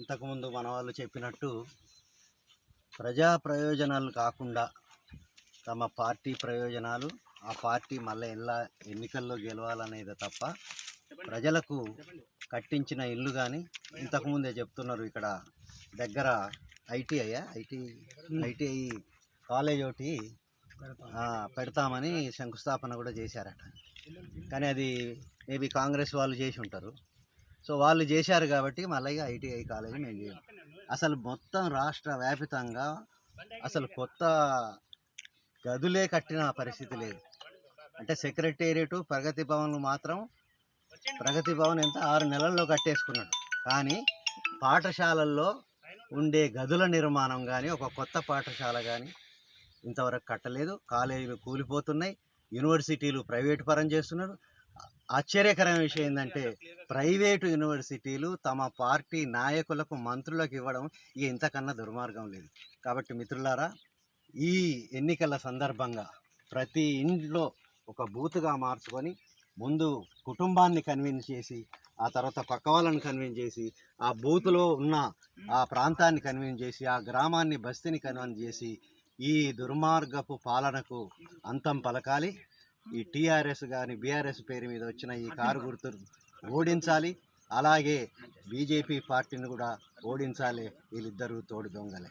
ఇంతకుముందు మన వాళ్ళు చెప్పినట్టు ప్రజా ప్రయోజనాలు కాకుండా తమ పార్టీ ప్రయోజనాలు, ఆ పార్టీ మళ్ళీ ఎన్నికల్లో గెలవాలనేది తప్ప ప్రజలకు కట్టించిన ఇల్లు కానీ ఇంతకుముందే చెప్తున్నారు. ఇక్కడ దగ్గర ఐటీఐ కాలేజ్ ఒకటి పెడతామని శంకుస్థాపన కూడా చేశారట. కానీ అది మేబీ కాంగ్రెస్ వాళ్ళు చేసి ఉంటారు. సో వాళ్ళు చేశారు కాబట్టి మళ్ళీ ఐటీఐ కాలేజ్ మేము చేయం. అసలు మొత్తం రాష్ట్ర వ్యాపితంగా అసలు కొత్త గదులే కట్టిన పరిస్థితి లేదు. అంటే సెక్రటేరియట్, ప్రగతి భవన్లు మాత్రం ప్రగతి భవన్ ఎంత 6 నెలల్లో కట్టేసుకున్నాడు. కానీ పాఠశాలల్లో ఉండే గదుల నిర్మాణం కానీ, ఒక కొత్త పాఠశాల కానీ ఇంతవరకు కట్టలేదు. కాలేజీలు కూలిపోతున్నాయి, యూనివర్సిటీలు ప్రైవేటు పరం చేస్తున్నారు. ఆశ్చర్యకరమైన విషయం ఏంటంటే ప్రైవేటు యూనివర్సిటీలు తమ పార్టీ నాయకులకు, మంత్రులకు ఇవ్వడం ఇంతకన్నా దుర్మార్గం లేదు. కాబట్టి మిత్రులారా, ఈ ఎన్నికల సందర్భంగా ప్రతి ఇంట్లో ఒక బూత్గా మార్చుకొని ముందు కుటుంబాన్ని కన్విన్స్ చేసి, ఆ తర్వాత పక్క వాళ్ళని కన్విన్స్ చేసి, ఆ బూత్లో ఉన్న ఆ ప్రాంతాన్ని కన్విన్స్ చేసి, ఆ గ్రామాన్ని, బస్తీని కన్విన్స్ చేసి ఈ దుర్మార్గపు పాలనకు అంతం పలకాలి. ఈ టీఆర్ఎస్ కానీ బీఆర్ఎస్ పేరు మీద వచ్చిన ఈ కారు గుర్తు ఓడించాలి. అలాగే బీజేపీ పార్టీని కూడా ఓడించాలి. వీళ్ళిద్దరూ తోడు దొంగలే.